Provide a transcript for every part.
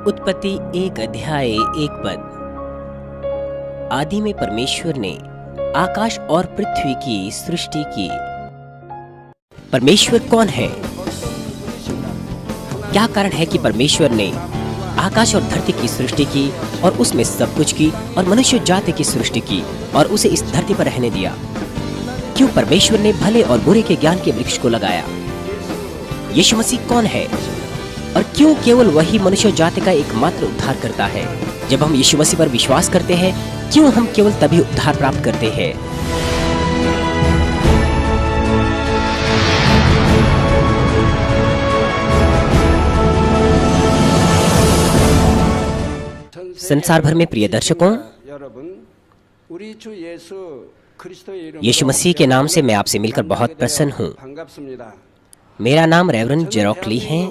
उत्पत्ति 1 अध्याय 1 पद। आदि में परमेश्वर ने आकाश और पृथ्वी की सृष्टि की। परमेश्वर कौन है? क्या कारण है कि परमेश्वर ने आकाश और धरती की सृष्टि की और उसमें सब कुछ की और मनुष्य जाति की सृष्टि की और उसे इस धरती पर रहने दिया? क्यों परमेश्वर ने भले और बुरे के ज्ञान के वृक्ष को लगाया? यीशु मसीह कौन है और क्यों केवल वही मनुष्य जाति का एकमात्र उद्धार करता है? जब हम यीशु मसीह पर विश्वास करते हैं, क्यों हम केवल तभी उद्धार प्राप्त करते हैं? संसार भर में प्रिय दर्शकों, यीशु मसीह के नाम से मैं आपसे मिलकर बहुत प्रसन्न हूँ। मेरा नाम रेवरेंड जेरोक ली है,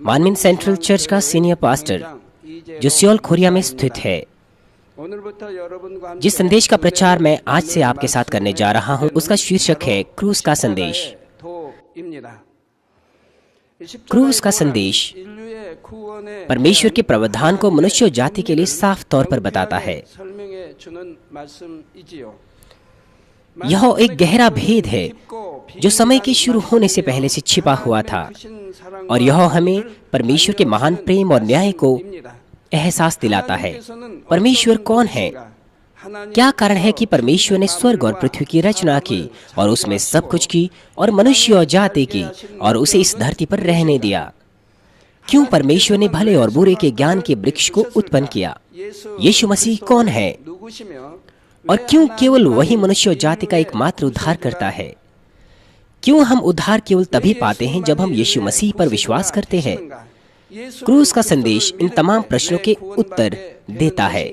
मानमिन सेंट्रल चर्च का सीनियर पास्टर जो सियोल कोरिया में स्थित है। जिस संदेश का प्रचार मैं आज से आपके साथ करने जा रहा हूँ, उसका शीर्षक है क्रूस का संदेश। क्रूस का संदेश परमेश्वर के प्रावधान को मनुष्य जाति के लिए साफ तौर पर बताता है। यह एक गहरा भेद है जो समय के शुरू होने से पहले से छिपा हुआ था, और यह हमें परमेश्वर के महान प्रेम और न्याय को एहसास दिलाता है। परमेश्वर कौन है? क्या कारण है कि परमेश्वर ने स्वर्ग और पृथ्वी की रचना की और उसमें सब कुछ की और मनुष्य और जाति की और उसे इस धरती पर रहने दिया? क्यों परमेश्वर ने भले और बुरे के ज्ञान के वृक्ष को उत्पन्न किया? यीशु मसीह कौन है और क्यों केवल वही मनुष्य जाति का एकमात्र उद्धार करता है? क्यों हम उद्धार केवल तभी पाते हैं जब हम यीशु मसीह पर विश्वास करते हैं? क्रूस का संदेश इन तमाम प्रश्नों के उत्तर देता है।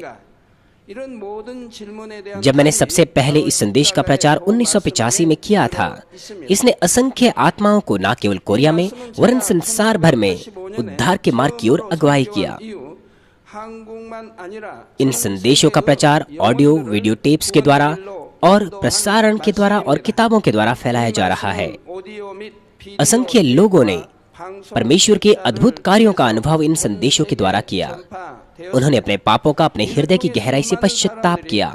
जब मैंने सबसे पहले इस संदेश का प्रचार 1985 में किया था, इसने असंख्य आत्माओं को न केवल कोरिया में वरन संसार भर में उद्धार के मार्ग की ओर अगुवाई किया। इन संदेशों का प्रचार ऑडियो वीडियो टेप्स के द्वारा और प्रसारण के द्वारा और किताबों के द्वारा फैलाया जा रहा है। असंख्य लोगों ने परमेश्वर के अद्भुत कार्यों का अनुभव इन संदेशों के द्वारा किया। उन्होंने अपने पापों का अपने हृदय की गहराई से पश्चाताप किया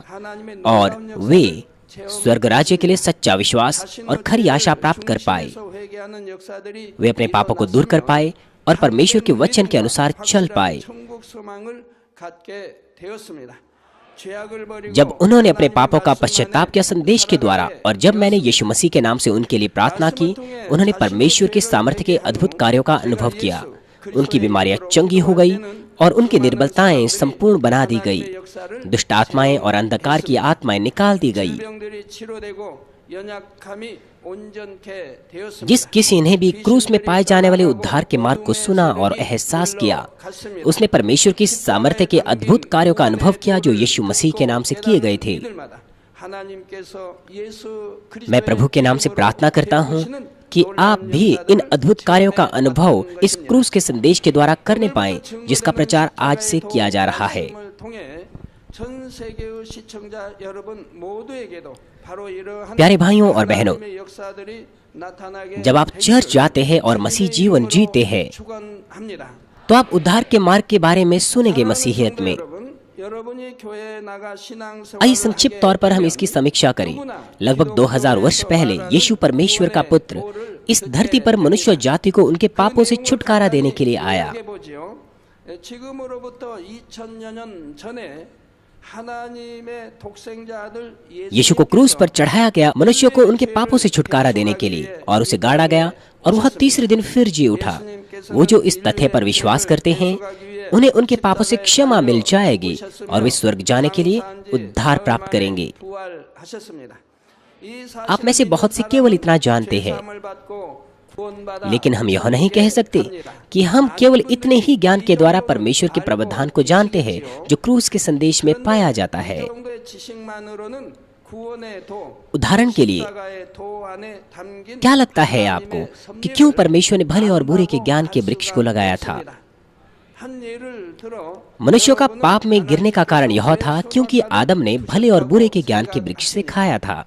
और वे स्वर्ग राज्य के लिए सच्चा विश्वास और खरी आशा प्राप्त कर पाए। वे अपने पापों को दूर कर पाए और परमेश्वर के वचन के अनुसार चल पाए। जब उन्होंने अपने पापों का पश्चाताप किया संदेश के द्वारा और जब मैंने यीशु मसीह के नाम से उनके लिए प्रार्थना की, उन्होंने परमेश्वर के सामर्थ्य के अद्भुत कार्यों का अनुभव किया। उनकी बीमारियां चंगी हो गई और उनकी निर्बलताएं संपूर्ण बना दी गई। दुष्ट आत्माएं और अंधकार की आत्माएं निकाल दी गई। जिस किसी ने भी क्रूस में पाए जाने वाले उद्धार के मार्ग को सुना और एहसास किया, उसने परमेश्वर की सामर्थ्य के अद्भुत कार्यों का अनुभव किया जो यीशु मसीह के नाम से किए गए थे। मैं प्रभु के नाम से प्रार्थना करता हूँ कि आप भी इन अद्भुत कार्यों का अनुभव इस क्रूस के संदेश के द्वारा करने पाएं, जिसका प्रचार आज से किया जा रहा है। प्यारे भाइयों और बहनों, जब आप चर्च जाते हैं और मसीह जीवन जीते हैं, तो आप उद्धार के मार्ग के बारे में सुनेंगे मसीहियत में। आइए संक्षिप्त तौर पर हम इसकी समीक्षा करें। लगभग 2000 वर्ष पहले यीशु परमेश्वर का पुत्र इस धरती पर मनुष्य जाति को उनके पापों से छुटकारा देने के लिए आया। यीशु को क्रूस पर चढ़ाया गया मनुष्यों को उनके पापों से छुटकारा देने के लिए, और उसे गाड़ा गया और वह तीसरे दिन फिर जी उठा। वो जो इस तथ्य पर विश्वास करते हैं, उन्हें उनके पापों से क्षमा मिल जाएगी और वे स्वर्ग जाने के लिए उद्धार प्राप्त करेंगे। आप में से बहुत से केवल इतना जानते हैं, लेकिन हम यह नहीं कह सकते कि हम केवल इतने ही ज्ञान के द्वारा परमेश्वर के प्रावधान को जानते हैं जो क्रूस के संदेश में पाया जाता है। उदाहरण के लिए, क्या लगता है आपको कि क्यों परमेश्वर ने भले और बुरे के ज्ञान के वृक्ष को लगाया था? मनुष्यों का पाप में गिरने का कारण यह था क्योंकि आदम ने भले और बुरे के ज्ञान के वृक्ष से खाया था।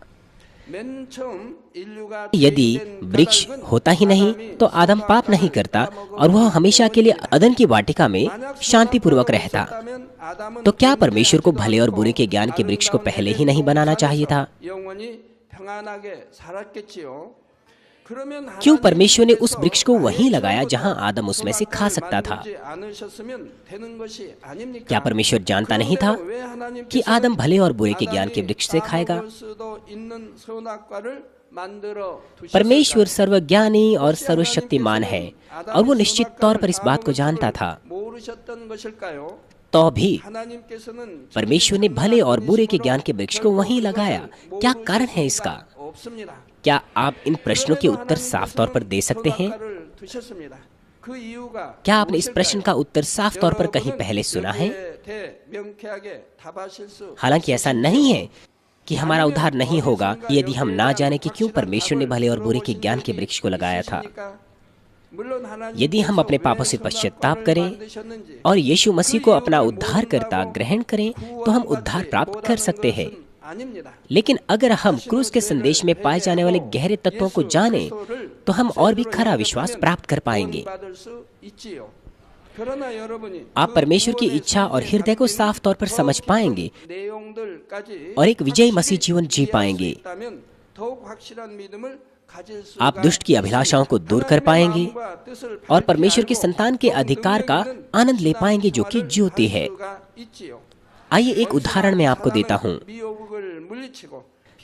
यदि वृक्ष होता ही नहीं तो आदम पाप नहीं करता और वह हमेशा के लिए अदन की वाटिका में शांतिपूर्वक रहता। तो क्या परमेश्वर को भले और बुरे के ज्ञान के वृक्ष को पहले ही नहीं बनाना चाहिए था? क्यों परमेश्वर ने उस वृक्ष को वहीं लगाया जहां आदम उसमें से खा सकता था? क्या परमेश्वर जानता नहीं था कि आदम भले और बुरे के ज्ञान के वृक्ष से खाएगा? परमेश्वर सर्वज्ञानी और सर्वशक्तिमान है और वो निश्चित तौर पर इस बात को जानता था। तो भी परमेश्वर ने भले और बुरे के ज्ञान के वृक्ष को वहीं लगाया। क्या कारण है इसका? क्या आप इन प्रश्नों के उत्तर साफ तौर पर दे सकते हैं? क्या आपने इस प्रश्न का उत्तर साफ तौर पर कहीं पहले सुना है? हालांकि ऐसा नहीं है कि हमारा उद्धार नहीं होगा यदि हम ना जाने कि क्यों परमेश्वर ने भले और बुरे के ज्ञान के वृक्ष को लगाया था। यदि हम अपने पापों से पश्चाताप करें और यीशु मसीह को अपना उद्धारकर्ता ग्रहण करें तो हम उद्धार प्राप्त कर सकते हैं। लेकिन अगर हम क्रूस के संदेश में पाए जाने वाले गहरे तत्वों को जानें तो हम और भी खरा विश्वास प्राप्त कर पाएंगे। आप परमेश्वर की इच्छा और हृदय को साफ तौर पर समझ पाएंगे और एक विजयी मसीह जीवन जी पाएंगे। आप दुष्ट की अभिलाषाओं को दूर कर पाएंगे और परमेश्वर की संतान के अधिकार का आनंद ले पाएंगे जो कि ज्योति है। आइए एक उदाहरण मैं आपको देता हूँ।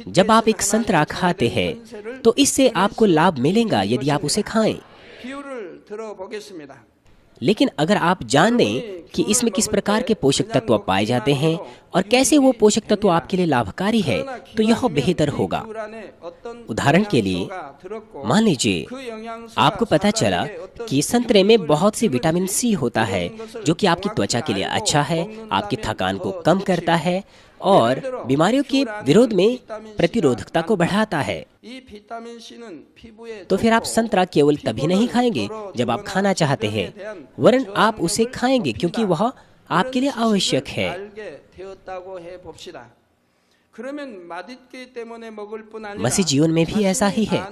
जब आप एक संतरा खाते हैं तो इससे आपको लाभ मिलेगा यदि आप उसे खाएं। लेकिन अगर आप जान लें कि इसमें किस प्रकार के पोषक तत्व पाए जाते हैं और कैसे वो पोषक तत्व आपके लिए लाभकारी है तो यह बेहतर होगा। उदाहरण के लिए मान लीजिए आपको पता चला कि संतरे में बहुत सी विटामिन सी होता है जो कि आपकी त्वचा के लिए अच्छा है, आपकी थकान को कम करता है और बीमारियों के विरोध में प्रतिरोधकता को बढ़ाता है। तो फिर आप संतरा केवल तभी नहीं खाएंगे जब आप खाना चाहते हैं, वरन आप उसे खाएंगे क्योंकि वह आपके लिए आवश्यक है। मसीह जीवन में भी ऐसा ही है।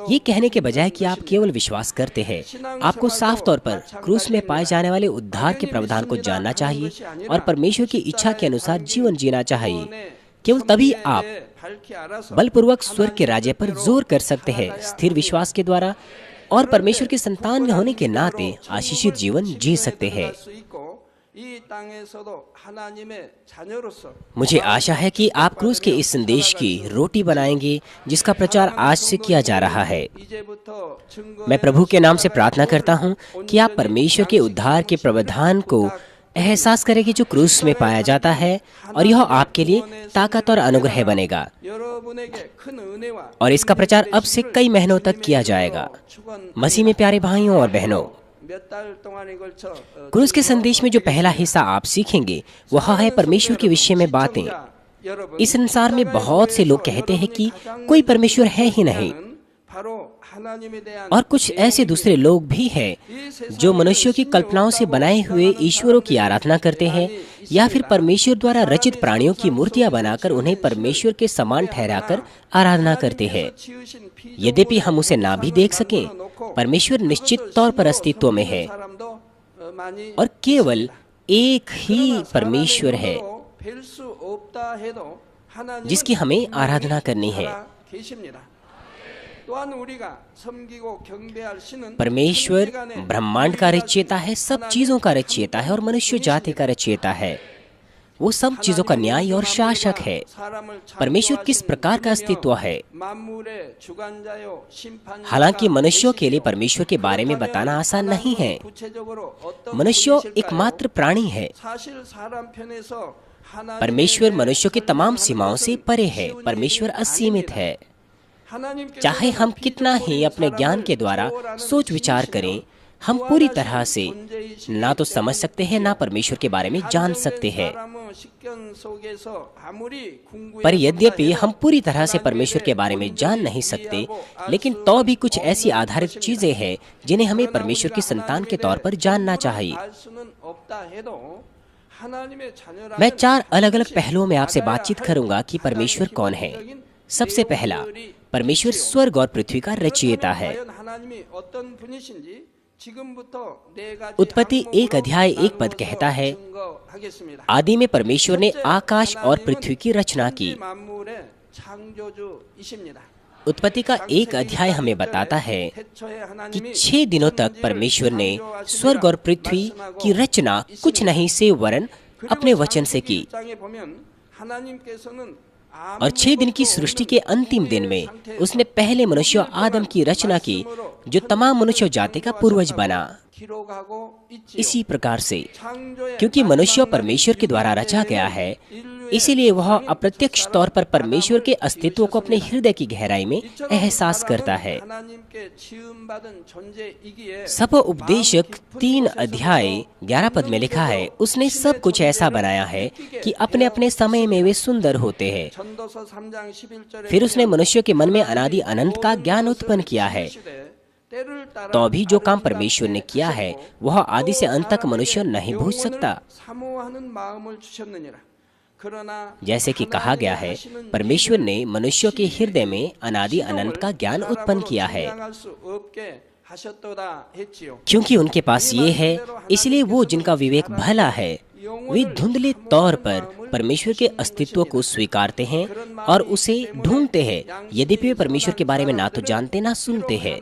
ये कहने के बजाय कि आप केवल विश्वास करते हैं, आपको साफ तौर पर क्रूस में पाए जाने वाले उद्धार के प्रावधान को जानना चाहिए और परमेश्वर की इच्छा के अनुसार जीवन जीना चाहिए। केवल तभी आप बलपूर्वक स्वर्ग के राज्य पर जोर कर सकते हैं, स्थिर विश्वास के द्वारा, और परमेश्वर की संतान होने के नाते आशीषित जीवन जी सकते हैं। मुझे आशा है कि आप क्रूस के इस संदेश की रोटी बनाएंगे जिसका प्रचार आज से किया जा रहा है। मैं प्रभु के नाम से प्रार्थना करता हूं कि आप परमेश्वर के उद्धार के प्रावधान को एहसास करें कि जो क्रूस में पाया जाता है, और यह आपके लिए ताकत और अनुग्रह बनेगा और इसका प्रचार अब से कई महीनों तक किया जाएगा। मसीह में प्यारे भाइयों और बहनों, क्रूस के संदेश में जो पहला हिस्सा आप सीखेंगे वह है परमेश्वर के विषय में बातें। इस संसार में बहुत से लोग कहते हैं कि कोई परमेश्वर है ही नहीं, और कुछ ऐसे दूसरे लोग भी हैं जो मनुष्यों की कल्पनाओं से बनाए हुए ईश्वरों की आराधना करते हैं या फिर परमेश्वर द्वारा रचित प्राणियों की मूर्तियां बनाकर उन्हें परमेश्वर के समान ठहराकर आराधना करते हैं। यद्यपि हम उसे ना भी देख सकें, परमेश्वर निश्चित तौर पर अस्तित्व में है और केवल एक ही परमेश्वर है जिसकी हमें आराधना करनी है। परमेश्वर ब्रह्मांड का रचयिता है, सब चीजों का रचयिता है और मनुष्य जाति का रचयिता है। वो सब चीजों का न्याय और शासक है। परमेश्वर किस प्रकार का अस्तित्व है? हालांकि मनुष्यों के लिए परमेश्वर के बारे में बताना आसान नहीं है। मनुष्य एकमात्र प्राणी है। परमेश्वर मनुष्यों की तमाम सीमाओं से परे है। परमेश्वर असीमित है। चाहे हम कितना ही अपने ज्ञान के द्वारा सोच विचार करें, हम पूरी तरह से ना तो समझ सकते हैं, ना परमेश्वर के बारे में जान सकते हैं। पर यद्यपि हम पूरी तरह से परमेश्वर के बारे में जान नहीं सकते, लेकिन तो भी कुछ ऐसी आधारित चीजें हैं जिन्हें हमें परमेश्वर की संतान के तौर पर जानना चाहिए। मैं 4 अलग-अलग पहलुओं में आपसे बातचीत करूंगा कि परमेश्वर कौन है। सबसे पहला, परमेश्वर स्वर्ग और पृथ्वी का रचयिता है। उत्पत्ति 1 अध्याय 1 पद कहता है, आदि में परमेश्वर ने आकाश और पृथ्वी की रचना की। उत्पत्ति का 1 अध्याय हमें बताता है कि 6 दिनों तक परमेश्वर ने स्वर्ग और पृथ्वी की रचना कुछ नहीं से वरन अपने वचन से की। और 6 दिन की सृष्टि के अंतिम दिन में उसने पहले मनुष्य आदम की रचना की, जो तमाम मनुष्य जाति का पूर्वज बना। इसी प्रकार से क्योंकि मनुष्य परमेश्वर के द्वारा रचा गया है, इसीलिए वह अप्रत्यक्ष तौर पर परमेश्वर के अस्तित्व को अपने हृदय की गहराई में एहसास करता है। सब उपदेशक 3 अध्याय 11 पद में लिखा है, उसने सब कुछ ऐसा बनाया है कि अपने अपने समय में वे सुंदर होते हैं। फिर उसने मनुष्य के मन में अनादि अनंत का ज्ञान उत्पन्न किया है। तो भी जो काम परमेश्वर ने किया है वह आदि से अंत तक मनुष्य नहीं भूल सकता। जैसे कि कहा गया है, परमेश्वर ने मनुष्य के हृदय में अनादि अनंत का ज्ञान उत्पन्न किया है। क्योंकि उनके पास ये है, इसलिए वो जिनका विवेक भला है वे धुंधले तौर पर परमेश्वर के अस्तित्व को स्वीकारते हैं और उसे ढूंढते हैं, यद्यपि वे परमेश्वर के बारे में ना तो जानते ना सुनते हैं।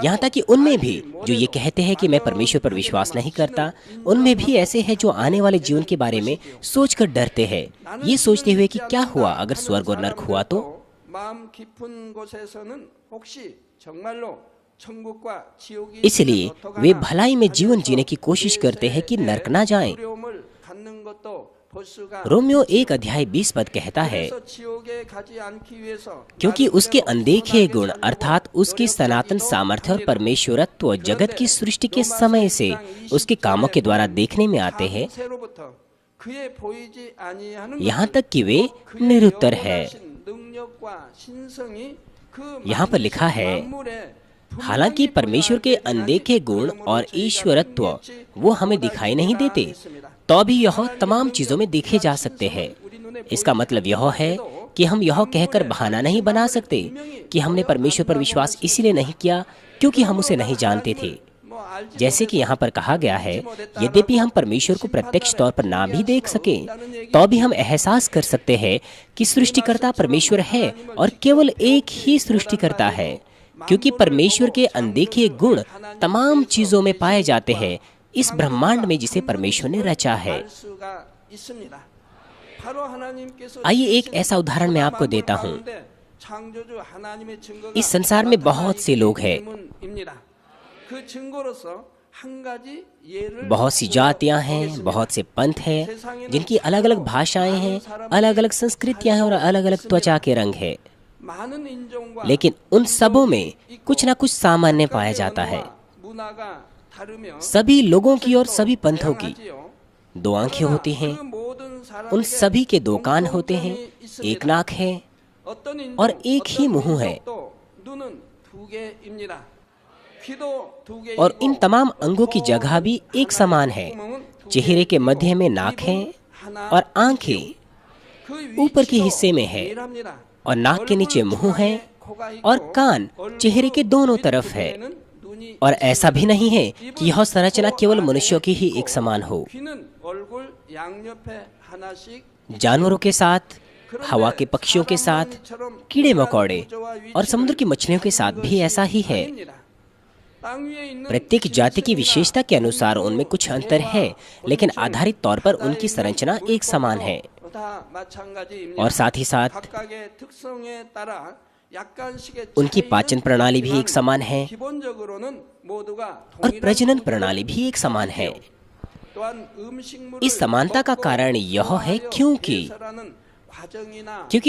यहाँ तक कि उनमें भी जो ये कहते हैं कि मैं परमेश्वर पर विश्वास नहीं करता, उनमें भी ऐसे हैं जो आने वाले जीवन के बारे में सोचकर डरते हैं, ये सोचते हुए कि क्या हुआ अगर स्वर्ग और नरक हुआ तो। इसलिए वे भलाई में जीवन जीने की कोशिश करते हैं कि नरक ना जाएं। रोमियो 1 अध्याय 20 पद कहता है, क्योंकि उसके अनदेखे गुण अर्थात उसकी सनातन सामर्थ्य और परमेश्वरत्व जगत की सृष्टि के समय से उसके कामों के द्वारा देखने में आते हैं, यहाँ तक कि वे निरुत्तर है। यहाँ पर लिखा है, हालांकि परमेश्वर के अनदेखे गुण और ईश्वरत्व वो हमें दिखाई नहीं देते, तो भी यह तमाम चीजों में देखे जा सकते हैं। इसका मतलब यह है कि हम यह कहकर बहाना नहीं बना सकते कि हमने परमेश्वर पर विश्वास इसीलिए नहीं किया क्योंकि हम उसे नहीं जानते थे। जैसे कि यहाँ पर कहा गया है, यद्यपि हम परमेश्वर को प्रत्यक्ष तौर पर ना भी देख सके, तो भी हम एहसास कर सकते हैं कि सृष्टिकर्ता परमेश्वर है और केवल एक ही सृष्टिकर्ता है, क्योंकि परमेश्वर के अनदेखे गुण तमाम चीजों में पाए जाते हैं इस ब्रह्मांड में जिसे परमेश्वर ने रचा है। आइए एक ऐसा उदाहरण मैं आपको देता हूँ। इस संसार में बहुत से लोग हैं, बहुत सी जातियां हैं, बहुत से पंथ हैं, जिनकी अलग अलग भाषाएं हैं, अलग अलग संस्कृतियां हैं और अलग अलग त्वचा के रंग हैं। लेकिन उन सबों में कुछ ना कुछ सामान्य पाया जाता है। सभी लोगों की और सभी पंथों की 2 आंखें होती हैं, उन सभी के 2 कान होते हैं, 1 नाक है और एक ही मुंह है, और इन तमाम अंगों की जगह भी एक समान है। चेहरे के मध्य में नाक है और आंखें ऊपर के हिस्से में है, और नाक के नीचे मुंह है और कान चेहरे के दोनों तरफ है। और ऐसा भी नहीं है कि यह संरचना केवल मनुष्यों की ही एक समान हो। जानवरों के साथ, हवा के पक्षियों के साथ, कीड़े मकोड़े और समुद्र की मछलियों के साथ भी ऐसा ही है। प्रत्येक जाति की विशेषता के अनुसार उनमें कुछ अंतर है, लेकिन आधारित तौर पर उनकी संरचना एक समान है। और साथ ही साथ उनकी पाचन प्रणाली भी एक समान है और प्रजनन प्रणाली भी एक समान है। इस समानता का कारण यह है क्योंकि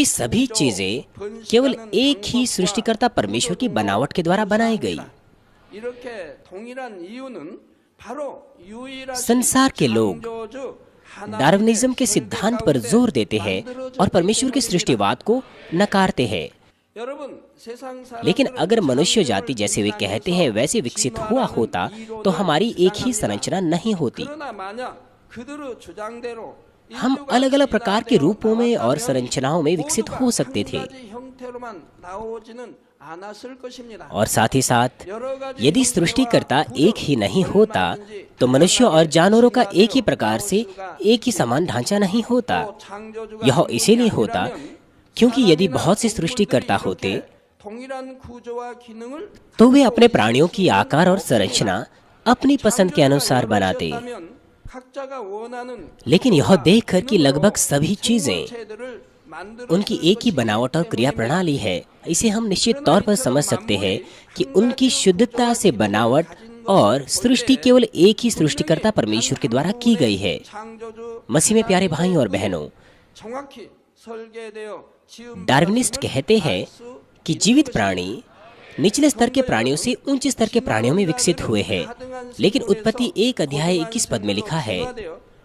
सभी चीजें केवल एक ही सृष्टिकर्ता परमेश्वर की बनावट के द्वारा बनाई गई। संसार के लोग डार्विनिज्म के सिद्धांत पर जोर देते हैं और परमेश्वर के सृष्टिवाद को नकारते हैं। लेकिन अगर मनुष्य जाति जैसे वे कहते हैं वैसे विकसित हुआ होता तो हमारी एक ही संरचना नहीं होती। हम अलग अलग प्रकार के रूपों में और संरचनाओं में विकसित हो सकते थे। और साथ ही साथ यदि सृष्टिकर्ता एक ही नहीं होता तो मनुष्यों और जानवरों का एक ही प्रकार से एक ही समान ढांचा नहीं होता। यह इसीलिए होता क्योंकि यदि बहुत से सृष्टिकर्ता होते तो वे अपने प्राणियों की आकार और संरचना अपनी पसंद के अनुसार बनाते। लेकिन यह देखकर कि लगभग सभी चीजें उनकी एक ही बनावट और क्रिया प्रणाली है, इसे हम निश्चित तौर पर समझ सकते हैं कि उनकी शुद्धता से बनावट और सृष्टि केवल एक ही सृष्टिकर्ता परमेश्वर के द्वारा की गई है। मसीह में प्यारे भाई और बहनों, डार्विनिस्ट कहते हैं कि जीवित प्राणी निचले स्तर के प्राणियों से ऊंचे स्तर के प्राणियों में विकसित हुए हैं। लेकिन उत्पत्ति 1 अध्याय 21 पद में लिखा है,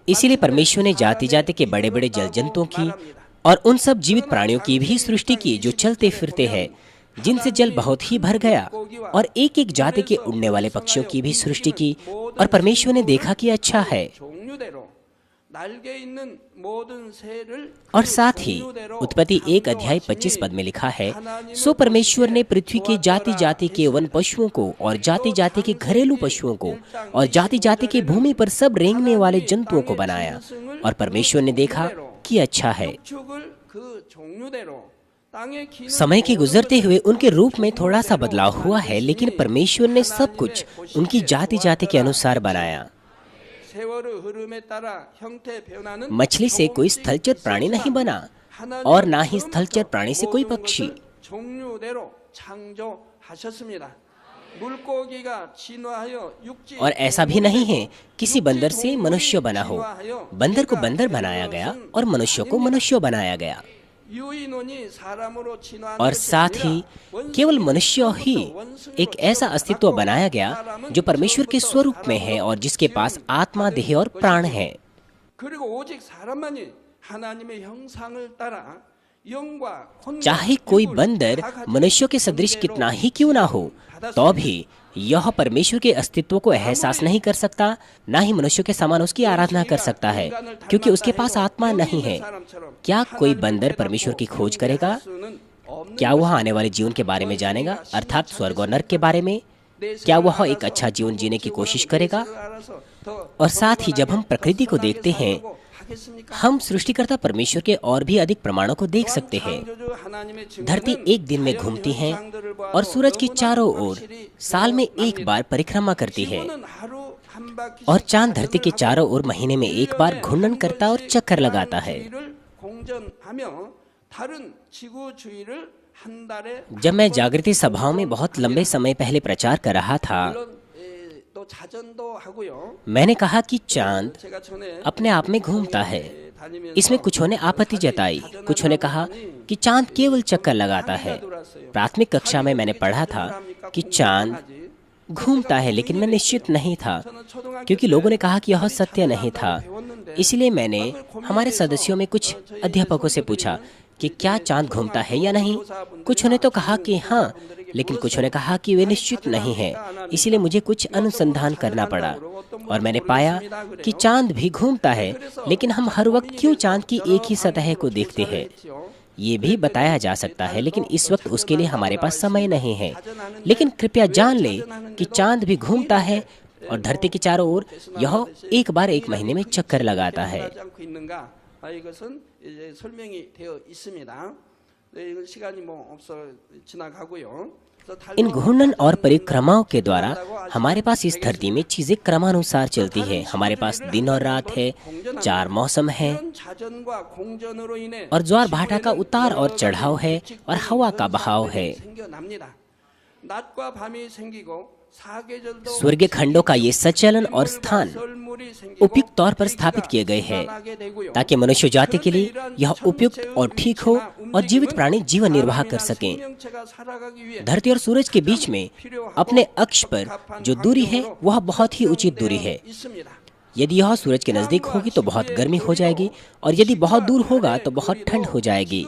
इसीलिए परमेश्वर ने जाति जाति के बड़े बड़े जल जंतुओं की और उन सब जीवित प्राणियों की भी सृष्टि की जो चलते फिरते हैं, जिनसे जल बहुत ही भर गया, और एक एक जाति के उड़ने वाले पक्षियों की भी सृष्टि की। और परमेश्वर ने देखा कि अच्छा है। और साथ ही उत्पत्ति 1 अध्याय 25 पद में लिखा है, सो परमेश्वर ने पृथ्वी के जाति जाति के वन पशुओं को और जाति जाति के घरेलू पशुओं को और जाति जाति के भूमि पर सब रेंगने वाले जंतुओं को बनाया। और परमेश्वर ने देखा कि अच्छा है। समय के गुजरते हुए उनके रूप में थोड़ा सा बदलाव हुआ है, लेकिन परमेश्वर ने सब कुछ उनकी जाति जाति के अनुसार बनाया। मछली से कोई स्थलचर प्राणी नहीं बना और ना ही स्थलचर प्राणी से कोई पक्षी। और ऐसा भी नहीं है किसी बंदर से मनुष्य बना हो। बंदर को बंदर बनाया गया और मनुष्य को मनुष्य बनाया गया। और साथ ही केवल मनुष्य ही एक ऐसा अस्तित्व बनाया गया जो परमेश्वर के स्वरूप में है और जिसके पास आत्मा, देह और प्राण है। चाहे कोई बंदर मनुष्य के सदृश कितना ही क्यों ना हो, तो भी यह परमेश्वर के अस्तित्व को एहसास नहीं कर सकता, ना ही मनुष्य के समान उसकी आराधना कर सकता है, क्योंकि उसके पास आत्मा नहीं है। क्या कोई बंदर परमेश्वर की खोज करेगा? क्या वह आने वाले जीवन के बारे में जानेगा, अर्थात स्वर्ग और नरक के बारे में? क्या वह एक अच्छा जीवन जीने की कोशिश करेगा? और साथ ही जब हम प्रकृति को देखते हैं, हम सृष्टिकर्ता परमेश्वर के और भी अधिक प्रमाणों को देख सकते हैं। धरती एक दिन में घूमती है और सूरज की चारों ओर साल में एक बार परिक्रमा करती है, और चांद धरती के चारों ओर महीने में एक बार घूर्णन करता और चक्कर लगाता है। जब मैं जागृति सभाओं में बहुत लंबे समय पहले प्रचार कर रहा था, मैंने कहा कि चांद अपने आप में घूमता है। इसमें कुछों ने आपत्ति जताई, कुछों ने कहा कि चांद केवल चक्कर लगाता है। प्राथमिक कक्षा में मैंने पढ़ा था कि चांद घूमता है, लेकिन मैं निश्चित नहीं था क्योंकि लोगों ने कहा कि यह सत्य नहीं था। इसलिए मैंने हमारे सदस्यों में कुछ अध्यापकों से पूछा कि क्या चांद घूमता है या नहीं। कुछ ने तो कहा कि हाँ, लेकिन कुछ ने कहा कि वे निश्चित नहीं है। इसीलिए मुझे कुछ अनुसंधान करना पड़ा और मैंने पाया कि चांद भी घूमता है, लेकिन हम हर वक्त क्यों चांद की एक ही सतह को देखते हैं, ये भी बताया जा सकता है, लेकिन इस वक्त उसके लिए हमारे पास समय नहीं है। लेकिन कृपया जान ले कि चांद भी घूमता है और धरती के चारों ओर यह एक बार एक महीने में चक्कर लगाता है। इन घूर्णन और परिक्रमाओं के द्वारा हमारे पास इस धरती में चीजें क्रमानुसार चलती है। हमारे पास दिन और रात है, 4 मौसम है, और ज्वार भाटा का उतार और चढ़ाव है, और हवा का बहाव है। स्वर्गीय खंडों का ये सचलन और स्थान उपयुक्त तौर पर स्थापित किए गए हैं ताकि मनुष्य जाति के लिए यह उपयुक्त और ठीक हो और जीवित प्राणी जीवन निर्वाह कर सकें। धरती और सूरज के बीच में अपने अक्ष पर जो दूरी है वह बहुत ही उचित दूरी है। यदि यह सूरज के नजदीक होगी तो बहुत गर्मी हो जाएगी, और यदि बहुत दूर होगा तो बहुत ठंड हो जाएगी।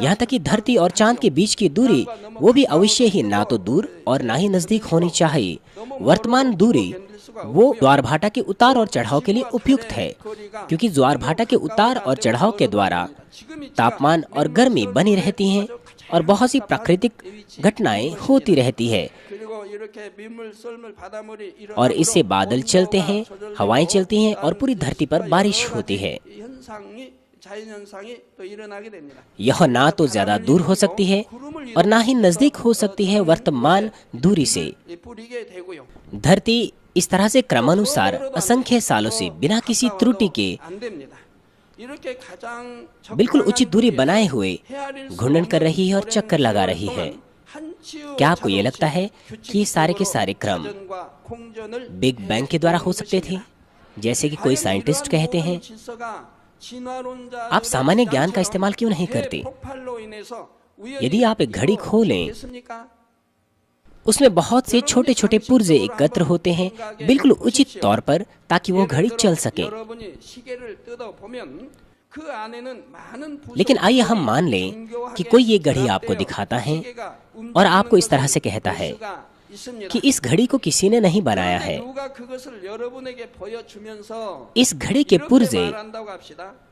यहाँ तक कि धरती और चांद के बीच की दूरी वो भी अवश्य ही ना तो दूर और ना ही नजदीक होनी चाहिए। वर्तमान दूरी वो ज्वारभाटा के उतार और चढ़ाव के लिए उपयुक्त है, क्योंकि ज्वारभाटा के उतार और चढ़ाव के द्वारा तापमान और गर्मी बनी रहती हैं और बहुत सी प्राकृतिक घटनाएं होती रहती है, और इससे बादल चलते हैं, हवाएं चलती हैं और पूरी धरती पर बारिश होती है। यह ना तो ज्यादा दूर हो सकती है और ना ही नजदीक हो सकती है वर्तमान दूरी से। धरती इस तरह से क्रमानुसार असंख्य सालों से बिना किसी त्रुटि के बिल्कुल उचित दूरी बनाए हुए घूर्णन कर रही है और चक्कर लगा रही है। क्या आपको ये लगता है कि ये सारे के सारे क्रम बिग बैंग के द्वारा हो सकते थे, जैसे कि कोई साइंटिस्ट कहते हैं? आप सामान्य ज्ञान का इस्तेमाल क्यों नहीं करते? यदि आप एक घड़ी खोलें, उसमें बहुत से छोटे छोटे पुर्जे एकत्र होते हैं बिल्कुल उचित तौर पर, ताकि वो घड़ी चल सके। लेकिन आइए हम मान लें कि कोई ये घड़ी आपको दिखाता है और आपको इस तरह से कहता है कि इस घड़ी को किसी ने नहीं बनाया है। इस घड़ी के पुर्जे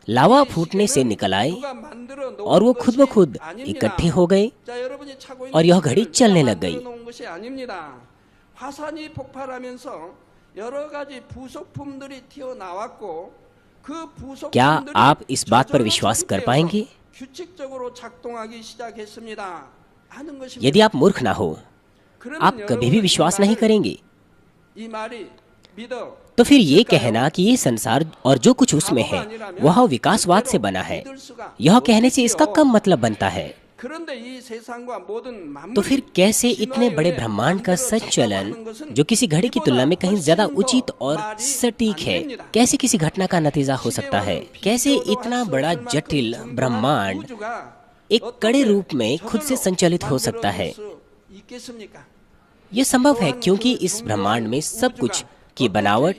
लावा फूटने से निकल आए और वो खुद ब खुद इकट्ठे हो गए और यह घड़ी चलने लग गई। क्या आप इस बात पर विश्वास कर पाएंगे? यदि आप मूर्ख ना हो, आप कभी भी विश्वास नहीं करेंगे। तो फिर ये कहना कि ये संसार और जो कुछ उसमें है वह विकासवाद से बना है, यह कहने से इसका कम मतलब बनता है। तो फिर कैसे इतने बड़े ब्रह्मांड का संचलन, जो किसी घड़ी की तुलना में कहीं ज्यादा उचित और सटीक है, कैसे किसी घटना का नतीजा हो सकता है? कैसे इतना बड़ा जटिल ब्रह्मांड एक कड़े रूप में खुद से संचालित हो सकता है? यह संभव है क्योंकि इस ब्रह्मांड में सब कुछ की बनावट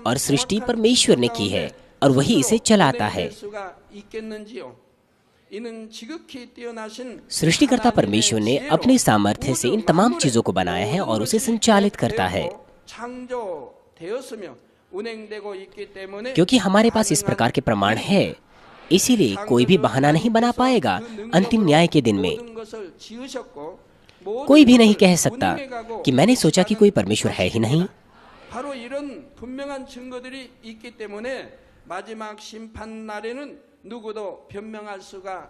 और सृष्टि परमेश्वर ने की है और वही इसे चलाता है। सृष्टिकर्ता परमेश्वर ने अपने सामर्थ्य से इन तमाम चीजों को बनाया है और उसे संचालित करता है। क्योंकि हमारे पास इस प्रकार के प्रमाण है, इसीलिए कोई भी बहाना नहीं बना पाएगा अंतिम न्याय के दिन में। कोई भी नहीं कह सकता कि मैंने सोचा कि कोई परमेश्वर है ही नहीं।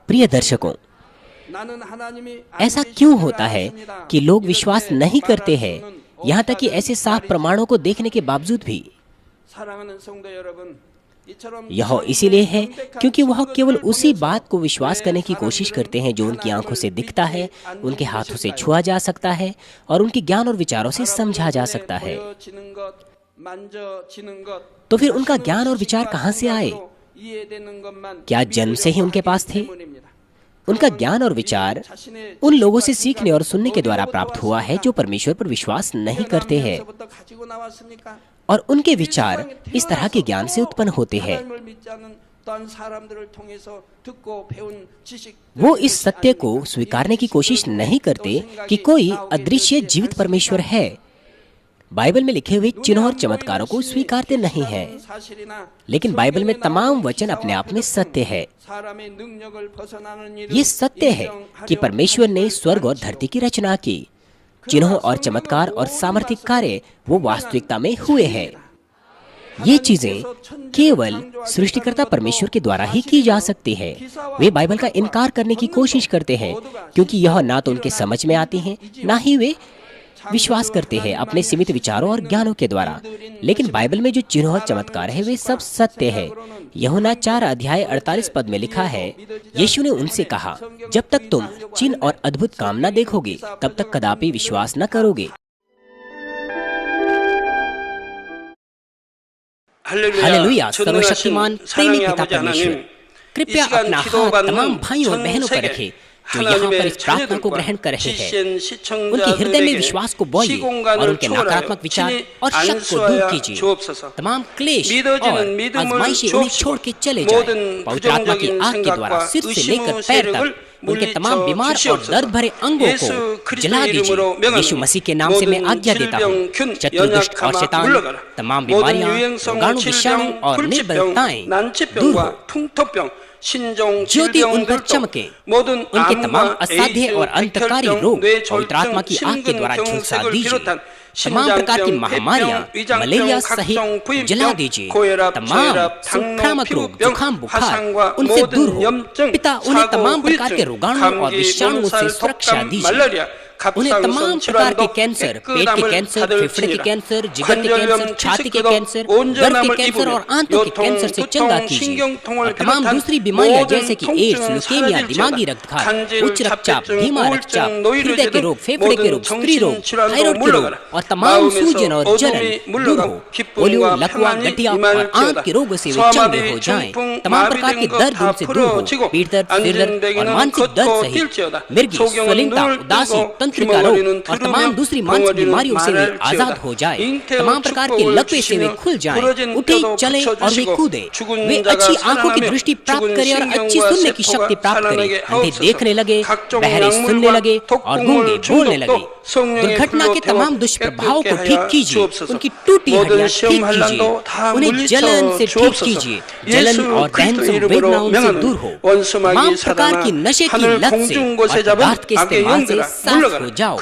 प्रिय दर्शकों, ऐसा क्यों होता है कि लोग विश्वास नहीं करते हैं, यहाँ तक कि ऐसे साफ प्रमाणों को देखने के बावजूद भी? यह इसीलिए है क्योंकि वह केवल उसी बात को विश्वास करने की कोशिश करते हैं जो उनकी आंखों से दिखता है, उनके हाथों से छुआ जा सकता है और उनके ज्ञान और विचारों से समझा जा सकता है। तो फिर उनका ज्ञान और विचार कहां से आए? क्या जन्म से ही उनके पास थे? उनका ज्ञान और विचार उन लोगों से सीखने और सुनने के द्वारा प्राप्त हुआ है जो परमेश्वर पर विश्वास नहीं करते हैं, और उनके विचार इस तरह के ज्ञान से उत्पन्न होते हैं। वो इस सत्य को स्वीकारने की कोशिश नहीं करते कि कोई अदृश्य जीवित परमेश्वर है। बाइबल में लिखे हुए चिन्हों और चमत्कारों को स्वीकारते नहीं हैं, लेकिन बाइबल में तमाम वचन अपने आप में सत्य है। ये सत्य है कि परमेश्वर ने स्वर्ग और धरती की रचना की। चिन्हों और चमत्कार और सामर्थिक कार्य वो वास्तविकता में हुए हैं। ये चीजें केवल सृष्टिकर्ता परमेश्वर के द्वारा ही की जा सकती है। वे बाइबल का इनकार करने की कोशिश करते हैं क्योंकि यह ना तो उनके समझ में आती है, ना ही वे विश्वास करते हैं अपने सीमित विचारों और ज्ञानों के द्वारा। लेकिन बाइबल में जो चिन्ह और चमत्कार है वे सब सत्य है। यूहन्ना 4:48 में लिखा है, यीशु ने उनसे कहा, जब तक तुम चिन्ह और अद्भुत काम न देखोगे तब तक कदापि विश्वास न करोगे। हालेलुया। सर्वशक्तिमान प्रेमी पिता परमेश्वर, कृपया अपना हाथ तमाम भाइयों और बहनों पर रखें जो यहाँ पर इस प्रार्थना को ग्रहण कर रहे हैं, उनके हृदय में विश्वास को बोइए और उनके नकारात्मक विचार और शक को दूर कीजिए। तमाम क्लेश और आजमाइशें उन्हें छोड़ के चले जाएं। पवित्र आत्मा की आग के द्वारा सिर से लेकर पैर तक उनके तमाम बीमार और दर्द भरे अंगों को जला दीजिए। यीशु मसीह के नाम से मैं आज्ञा देता हूँ, शत्रु, दुष्ट और शैतान, तमाम बीमारियां, रोगाणु, विषाणु और निर्बलताएं दूर हो। ज्योति उन पर चमके, उनके तमाम असाध्य और अंतकारी रोग पवित्र आत्मा की आग के द्वारा झुलसा दीजिए। तमाम प्रकार की महामारियां, मलेरिया सहित जला दीजिए। तमाम संक्रामक रोग, जुकाम, बुखार उनसे दूर हो। पिता, उन्हें तमाम प्रकार के रोगाणु और विषाणुओं से सुरक्षा दीजिए। उन्हें तमाम प्रकार के कैंसर, पेट के कैंसर, फेफड़े के कैंसर, जिगर के कैंसर, छाती के कैंसर, गर्भ के कैंसर और आंतों के कैंसर से चंगा कीजिए। और तमाम दूसरी बीमारियां जैसे कि एड्स, ल्यूकेमिया, दिमागी रक्तघात, उच्च रक्तचाप, धीमा रक्तचाप, हृदय के रोग, फेफड़े के रोग, स्त्री रोग, थायराइड के रोग और तमाम सूजन और जलन दूर हो। पोलियो, लकवा, गठिया और आंत के रोगों से वे चंगे हो जाएं। तमाम प्रकार के दर्द उनसे दूर हो। पीठ दर्द, सिर दर्द और मानसिक दर्द सहित मिर्गी, स्वलिनता, उदासी, तंत्रिका रोग और तमाम दूसरी मानसिक बीमारियों से वे आजाद हो जाए। तमाम प्रकार के लकवे से वे खुल जाएं, उठे, चले और वे कूदे। वे अच्छी आंखों की दृष्टि प्राप्त करें और अच्छी सुनने की शक्ति प्राप्त करें। अंधे देखने लगे, बहरे सुनने लगे और गूंगे बोलने लगे। दुर्घटना के तमाम दुष्प्रभावों को ठीक कीजिए। उनकी टूटी हड्डियां ठीक कीजिए। उन्हें जलन से ठीक कीजिए। जलन और दहन संवेदनाओं से दूर हो। तमाम प्रकार की नशे की लत से और पदार्थ के इस्तेमाल से साफ हो जाओ।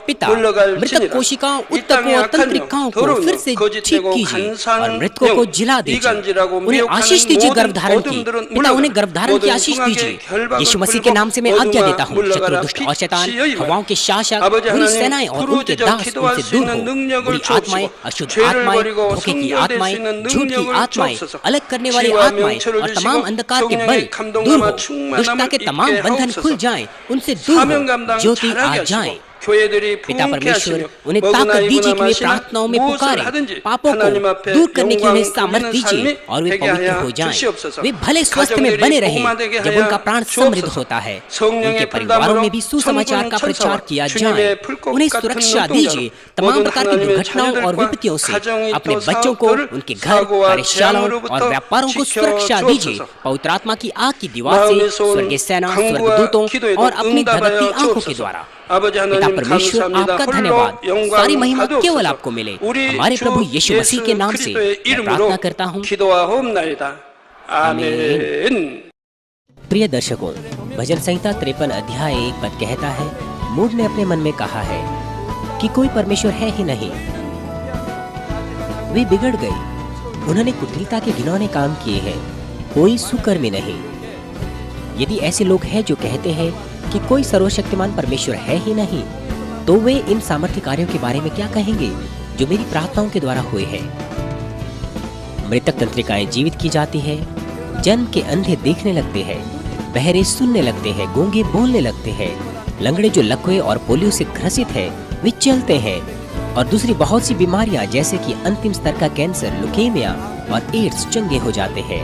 पिता, मृतक कोशिकाओं, उत्तकों और तंत्रिकाओं को फिर से ठीक कीजिए और मृतकों को जिला दीजिए। उन्हें आशीष दीजिए गर्भधारण की। पिता, उन्हें गर्भधारण की आशीष दीजिए। यीशु मसीह के नाम से मैं आज्ञा देता हूँ, शत्रु, दुष्ट और शैतान, हवाओं के शासक, बुरी सेनाएं और उनके दास उनसे दूर हो। बुरी आत्माएं, अशुद्ध आत्माएं, धोखे की आत्माएं, झूठ की आत्माएं, अलग करने वाली आत्माएं और तमाम अंधकार के बल दूर हो। दुष्टता के तमाम बंधन खुल जाएं, उनसे दूर हो, ज्योति आ जाए। पिता परमेश्वर, उन्हें ताकत दीजिए कि वे प्रार्थनाओं में पुकारें। पापों को दूर करने की उन्हें सामर्थ दीजिए और वे पवित्र हो जाएं। वे भले स्वास्थ्य में बने रहें जब उनका प्राण समृद्ध होता है। उनके परिवारों में भी सुसमाचार का प्रचार किया जाए। उन्हें सुरक्षा दीजिए तमाम प्रकार की दुर्घटनाओं और विपत्तियों से। अपने बच्चों को, उनके घर, कार्यशालाओं और व्यापारों को सुरक्षा दीजिए। पवित्र आत्मा की आग की दीवार से, स्वर्गीय सेना, स्वर्गदूतों और अपनी धधकती आंखों के द्वारा। पिता परमेश्वर, आपका धन्यवाद। सारी महिमा केवल आपको मिले। हमारे प्रभु यीशु मसीह के नाम से मैं प्रार्थना करता हूँ, आमीन। प्रिय दर्शकों, भजन संहिता 53 अध्याय 1 पद कहता है, मूढ़ ने अपने मन में कहा है कि कोई परमेश्वर है ही नहीं। वे बिगड़ गए, उन्होंने कुटिलता के घिनौने काम किए हैं, कोई सुकर्मी नहीं। यदि ऐसे लोग हैं जो कहते हैं कि कोई सर्वशक्तिमान परमेश्वर है ही नहीं, तो वे इन सामर्थ्य कार्यों के बारे में क्या कहेंगे जो मेरी प्रार्थनाओं के द्वारा हुए हैं। मृतक तंत्रिकाएं जीवित की जाती है, जन्म के अंधे देखने लगते हैं, बहरे सुनने लगते हैं, गूंगे बोलने लगते हैं, लंगड़े जो लकवे और पोलियो से ग्रसित है वे चलते हैं, और दूसरी बहुत सी बीमारियां जैसे कि अंतिम स्तर का कैंसर, लुकेमिया और एड्स चंगे हो जाते हैं।